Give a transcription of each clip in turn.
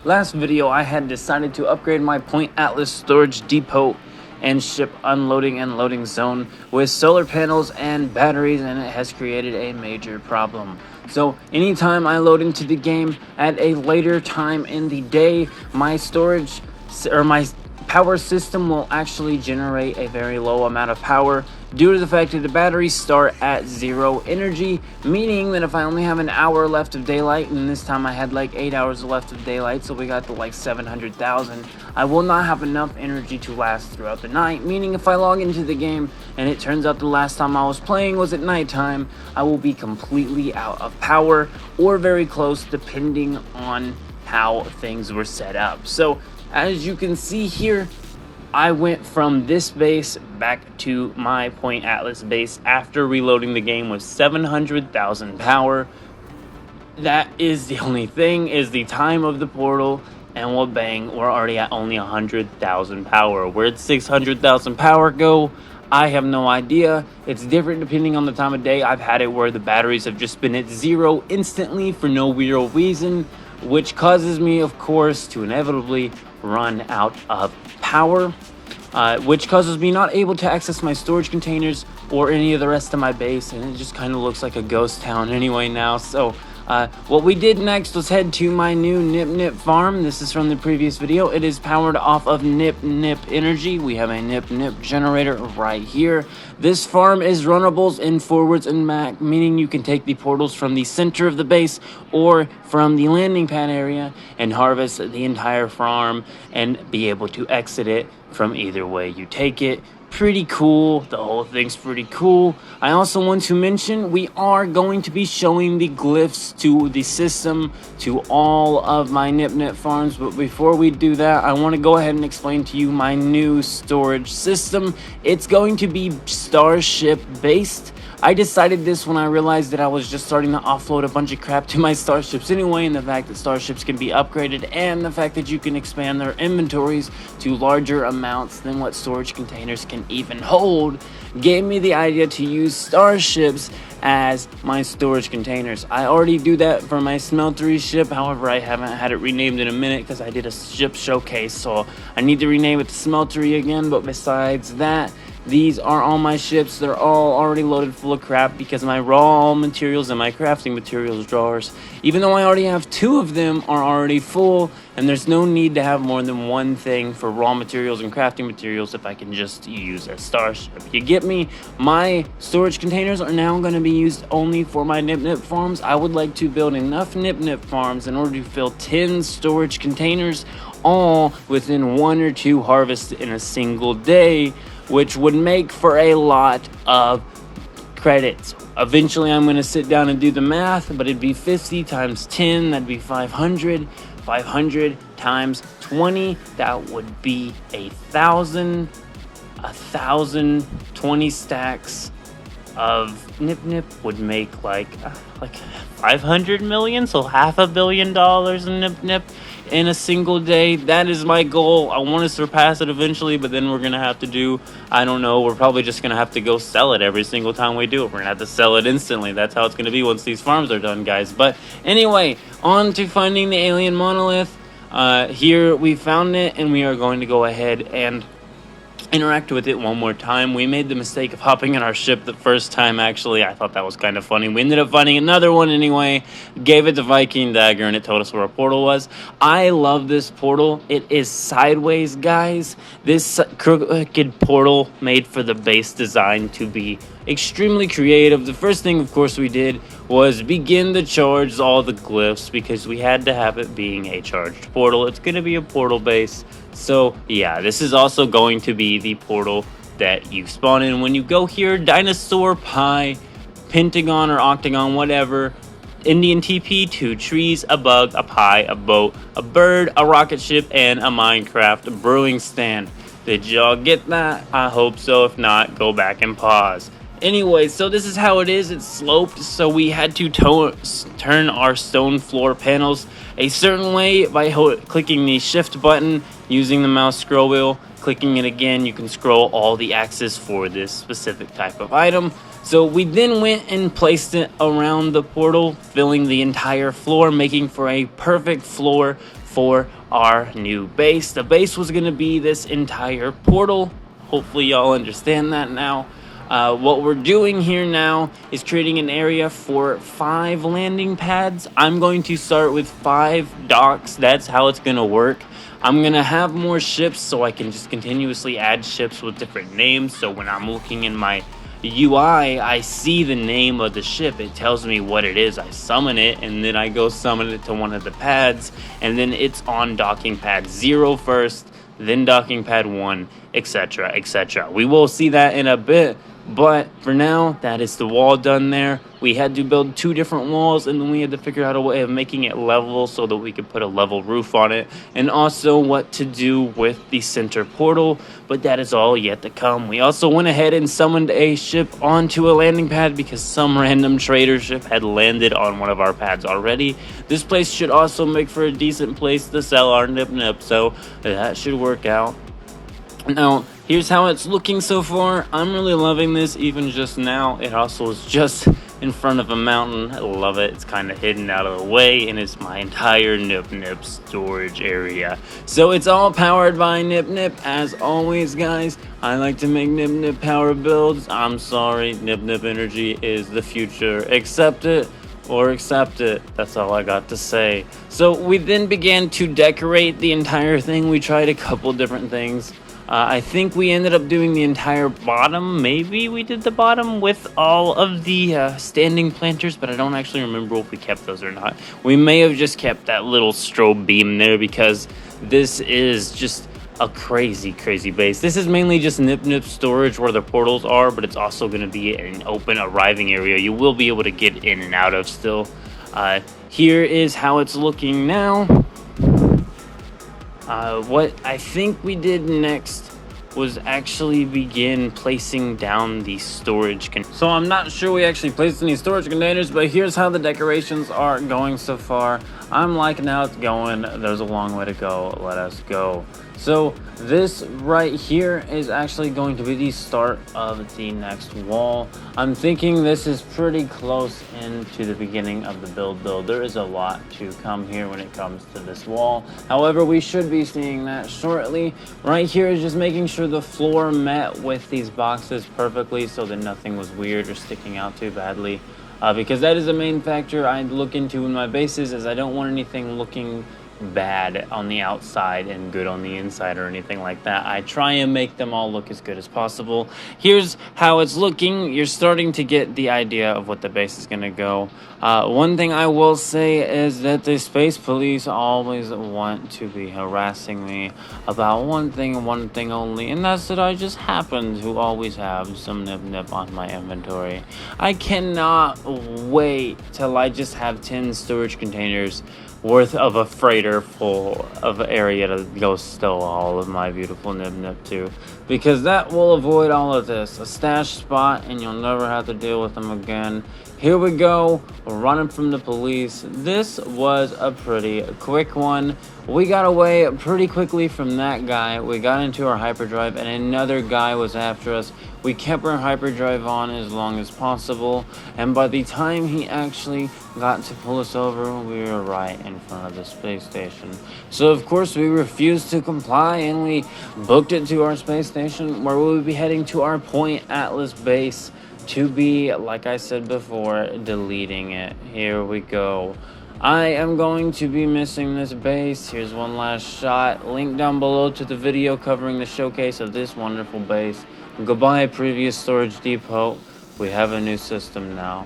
Last video I had decided to upgrade my Point Atlas storage depot and ship unloading and loading zone with solar panels and batteries, and it has created a major problem. So anytime I load into the game at a later time in the day, my storage or my power system will actually generate a very low amount of power due to the fact that the batteries start at 0 energy, meaning that if I only have an hour left of daylight, and this time I had like 8 hours left of daylight, so we got to like 700,000, I will not have enough energy to last throughout the night, meaning if I log into the game and it turns out the last time I was playing was at nighttime, I will be completely out of power or very close depending on how things were set up. So as you can see here, I went from this base back to my Point Atlas base after reloading the game with 700,000 power. That is the only thing, is the time of the portal, and well bang, we're already at only 100,000 power. Where'd 600,000 power go? I have no idea. It's different depending on the time of day. I've had it where the batteries have just been at 0 instantly for no real reason, which causes me, of course, to inevitably run out of power, which causes me not able to access my storage containers or any of the rest of my base, and it just kind of looks like a ghost town anyway now. So what we did next was head to my new Nip Nip farm. This is from the previous video. It is powered off of Nip Nip energy. We have a Nip Nip generator right here. This farm is runnables in forwards and back, meaning you can take the portals from the center of the base or from the landing pad area and harvest the entire farm and be able to exit it from either way you take it. Pretty cool. The whole thing's pretty cool. I also want to mention we are going to be showing the glyphs to the system to all of my Nip Nip farms, but before we do that, I want to go ahead and explain to you my new storage system. It's going to be Starship based. I decided this when I realized that I was just starting to offload a bunch of crap to my starships anyway, and the fact that starships can be upgraded and the fact that you can expand their inventories to larger amounts than what storage containers can even hold gave me the idea to use starships as my storage containers. I already do that for my smeltery ship, however I haven't had it renamed in a minute because I did a ship showcase, so I need to rename it to smeltery again. But besides that, these are all my ships. They're all already loaded full of crap because my raw materials and my crafting materials drawers, even though I already have 2 of them, are already full, and there's no need to have more than one thing for raw materials and crafting materials if I can just use a starship. You get me? My storage containers are now going to be used only for my Nip Nip farms. I would like to build enough Nip Nip farms in order to fill 10 storage containers, all within 1 or 2 harvests in a single day, which would make for a lot of credits. Eventually I'm going to sit down and do the math, but it'd be 50 times 10, that'd be 500. 500 times 20, that would be 1,000. 20 stacks of Nip Nip would make like 500 million, so $500 million in Nip Nip in a single day. That is my goal. I want to surpass it eventually, but then we're gonna have to do, I don't know, we're probably just gonna have to go sell it every single time we do it. We're gonna have to sell it instantly. That's how it's gonna be once these farms are done, guys. But anyway, on to finding the alien monolith. Here we found it, and we are going to go ahead and interact with it one more time. We made the mistake of hopping in our ship the first time, actually. I thought that was kind of funny. We ended up finding another one anyway, gave it the Viking dagger, and it told us where our portal was. I love this portal. It is sideways, guys. This crooked portal made for the base design to be extremely creative. The first thing, of course, we did was begin to charge all the glyphs because we had to have it being a charged portal. It's going to be a portal base. So yeah, this is also going to be the portal that you spawn in when you go here. Dinosaur, pie, pentagon or octagon, whatever. Indian TP, 2 trees, a bug, a pie, a boat, a bird, a rocket ship, and a Minecraft brewing stand. Did y'all get that? I hope so. If not, go back and pause. Anyway, so this is how it is. It's sloped, so we had to turn our stone floor panels a certain way by clicking the shift button, using the mouse scroll wheel. Clicking it again, you can scroll all the axes for this specific type of item. So we then went and placed it around the portal, filling the entire floor, making for a perfect floor for our new base. The base was going to be this entire portal. Hopefully y'all understand that now. What we're doing here now is creating an area for 5 landing pads. I'm going to start with 5 docks. That's how it's going to work. I'm going to have more ships so I can just continuously add ships with different names. So when I'm looking in my UI, I see the name of the ship. It tells me what it is. I summon it, and then I go summon it to one of the pads, and then it's on docking pad 0 first, then docking pad 1, etc., etc. We will see that in a bit, but for now, that is the wall done there. We had to build 2 different walls, and then we had to figure out a way of making it level so that we could put a level roof on it, and also what to do with the center portal, but that is all yet to come. We also went ahead and summoned a ship onto a landing pad because some random trader ship had landed on one of our pads already. This place should also make for a decent place to sell our nip, so that should work out. Now, here's how it's looking so far. I'm really loving this even just now. It also is just in front of a mountain. I love it. It's kind of hidden out of the way, and it's my entire nip storage area. So it's all powered by nip. As always, guys, I like to make nip power builds. I'm sorry, nip energy is the future. Accept it or accept it. That's all I got to say. So we then began to decorate the entire thing. We tried a couple different things. I think we ended up doing the entire bottom. Maybe we did the bottom with all of the standing planters, but I don't actually remember if we kept those or not. We may have just kept that little strobe beam there because this is just a crazy base. This is mainly just nip storage where the portals are, but it's also going to be an open arriving area you will be able to get in and out of still. Here is how it's looking now. What I think we did next was actually begin placing down the storage So I'm not sure we actually placed any storage containers, but here's how the decorations are going so far. I'm liking how it's going. There's a long way to go. Let us go. So this right here is actually going to be the start of the next wall. I'm thinking this is pretty close into the beginning of the build, though. There is a lot to come here when it comes to this wall. However, we should be seeing that shortly. Right here is just making sure the floor met with these boxes perfectly so that nothing was weird or sticking out too badly. Because that is the main factor I look into in my bases, is I don't want anything looking bad on the outside and good on the inside or anything like that. I try and make them all look as good as possible. Here's how it's looking. You're starting to get the idea of what the base is going to go. One thing I will say is that the space police always want to be harassing me about one thing and one thing only, and that's that I just happen to always have some nip on my inventory. I cannot wait till I just have 10 storage containers worth of a freighter full of area to go stow all of my beautiful nip to, because that will avoid all of this. A stash spot and you'll never have to deal with them again. Here we go, we're running from the police. This was a pretty quick one. We got away pretty quickly from that guy. We got into our hyperdrive and another guy was after us. We kept our hyperdrive on as long as possible, and by the time he actually got to pull us over, we were right in front of the space station. So of course we refused to comply, and we booked it to our space station, where we would be heading to our Point Atlas base to be, like I said before, deleting it. Here we go. I am going to be missing this base. Here's one last shot. Link down below to the video covering the showcase of this wonderful base. Goodbye, previous storage depot. We have a new system now.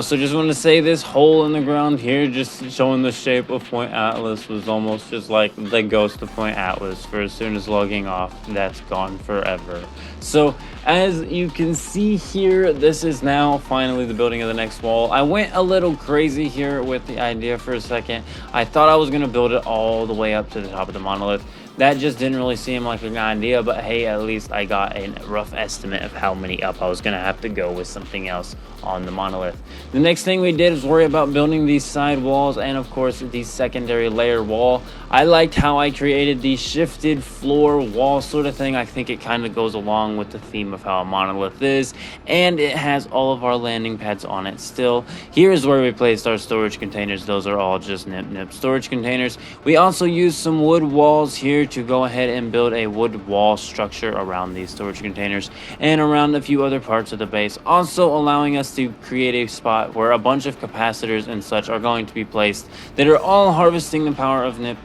So just want to say this hole in the ground here, just showing the shape of Point Atlas, was almost just like the ghost of Point Atlas. For as soon as logging off, that's gone forever. So as you can see here, this is now finally the building of the next wall. I went a little crazy here with the idea for a second. I thought I was going to build it all the way up to the top of the monolith, that just didn't really seem like a good idea. But hey, at least I got a rough estimate of how many up I was going to have to go with something else on the monolith. The next thing we did is worry about building these side walls and of course the secondary layer wall. I liked how I created the shifted floor wall sort of thing. I think it kind of goes along with the theme of how a monolith is, and it has all of our landing pads on it still. Here's where we placed our storage containers. Those are all just nip storage containers. We also used some wood walls here to go ahead and build a wood wall structure around these storage containers and around a few other parts of the base, also allowing us to create a spot where a bunch of capacitors and such are going to be placed that are all harvesting the power of Nip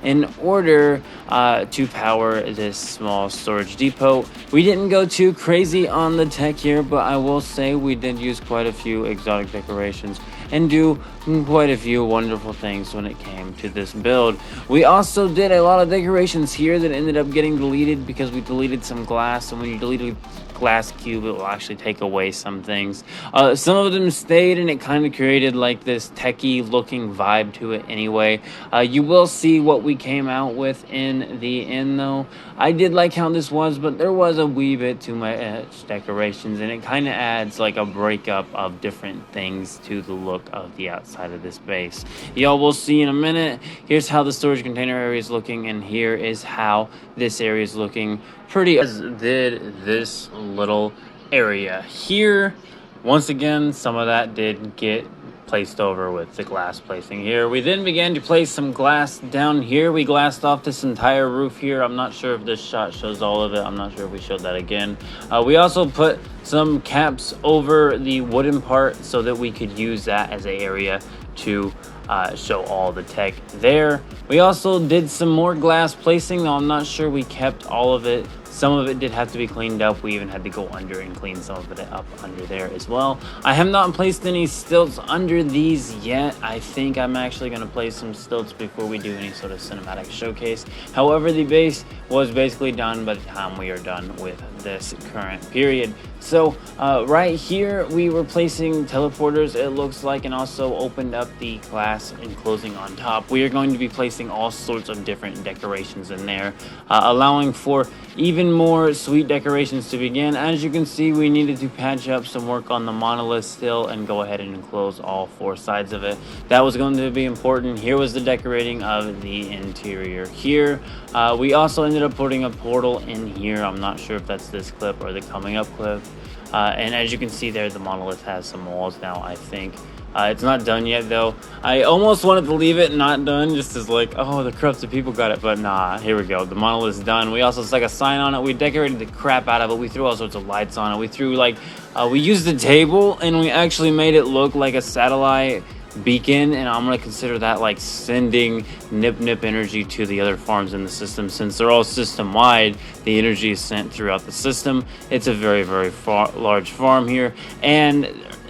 in order to power this small storage depot. We didn't go too crazy on the tech here, but I will say we did use quite a few exotic decorations and do quite a few wonderful things when it came to this build. We also did a lot of decorations here that ended up getting deleted because we deleted some glass, and when you delete a glass cube, it will actually take away some things. Some of them stayed, and it kind of created like this techie looking vibe to it anyway. You will see what we came out with in the end though. I did like how this was, but there was a wee bit too much decorations, and it kind of adds like a breakup of different things to the look of the outside of this base. Y'all will see in a minute. Here's how the storage container area is looking, and here is how this area is looking. Pretty as did this little area here. Once again, some of that did get placed over with the glass placing here. We then began to place some glass down here. We glassed off this entire roof here. I'm not sure if this shot shows all of it. I'm not sure if we showed that again. We also put some caps over the wooden part so that we could use that as an area to show all the tech there. We also did some more glass placing, though I'm not sure we kept all of it. Some of it did have to be cleaned up. We even had to go under and clean some of it up under there as well. I have not placed any stilts under these yet. I think I'm actually going to place some stilts before we do any sort of cinematic showcase. However, the base was basically done by the time we are done with this current period. So right here we were placing teleporters, it looks like, and also opened up the glass enclosing on top. We are going to be placing all sorts of different decorations in there, allowing for even more sweet decorations to begin. As you can see, we needed to patch up some work on the monolith still and go ahead and enclose all four sides of it. That was going to be important. Here was the decorating of the interior here. We also ended up putting a portal in here. I'm not sure if that's this clip or the coming up clip. And as you can see there, the monolith has some walls now, I think. It's not done yet though. I almost wanted to leave it not done just as like, oh, the corrupted people got it, but nah, here we go. The monolith's done. We also stuck a sign on it. We decorated the crap out of it. We threw all sorts of lights on it. We threw like, we used the table and we actually made it look like a satellite beacon, and I'm going to consider that like sending nip energy to the other farms in the system. Since they're all system wide, the energy is sent throughout the system. It's a very large farm here, and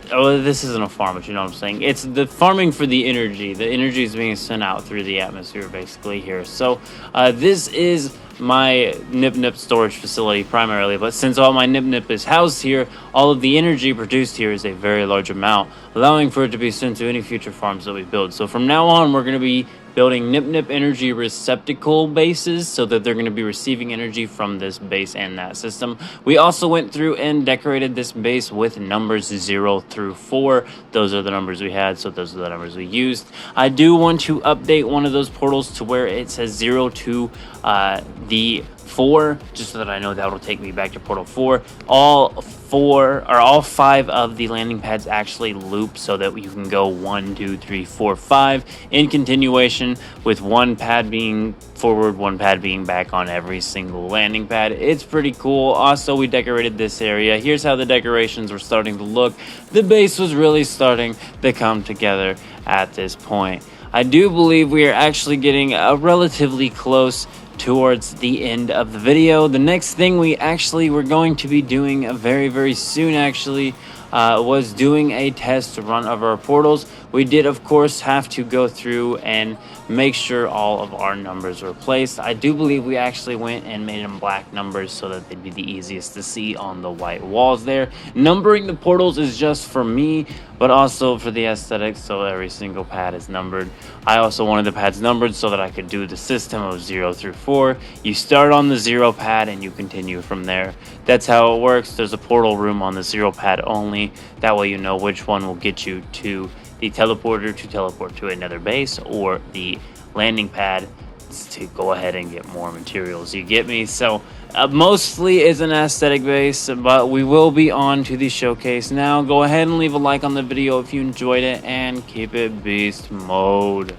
this isn't a farm, but you know what I'm saying. It's the farming for the energy. The energy is being sent out through the atmosphere basically here. So this is my nip storage facility primarily, but since all my nip is housed here, all of the energy produced here is a very large amount, allowing for it to be sent to any future farms that we build. So from now on, we're going to be building nip energy receptacle bases so that they're going to be receiving energy from this base and that system. We also went through and decorated this base with numbers 0 through 4. Those are the numbers we had, so those are the numbers we used. I do want to update one of those portals to where it says 0 to the 4, just so that I know that will take me back to portal 4. All 5 of the landing pads actually loop so that you can go 1, 2, 3, 4, 5 in continuation, with one pad being forward, one pad being back on every single landing pad. It's pretty cool. Also, we decorated this area. Here's how the decorations were starting to look. The base was really starting to come together at this point. I do believe we are actually getting relatively close towards the end of the video. The next thing we actually were going to be doing very soon actually was doing a test run of our portals. We did, of course, have to go through and make sure all of our numbers were placed. I do believe we actually went and made them black numbers so that they'd be the easiest to see on the white walls there. Numbering the portals is just for me, but also for the aesthetics, so every single pad is numbered. I also wanted the pads numbered so that I could do the system of 0 through 4. You start on the 0 pad and you continue from there. That's how it works. There's a portal room on the 0 pad only. That way you know which one will get you to the teleporter to teleport to another base, or the landing pad to go ahead and get more materials. You get me? So mostly is an aesthetic base, but we will be on to the showcase now. Go ahead and leave a like on the video if you enjoyed it, and keep it beast mode.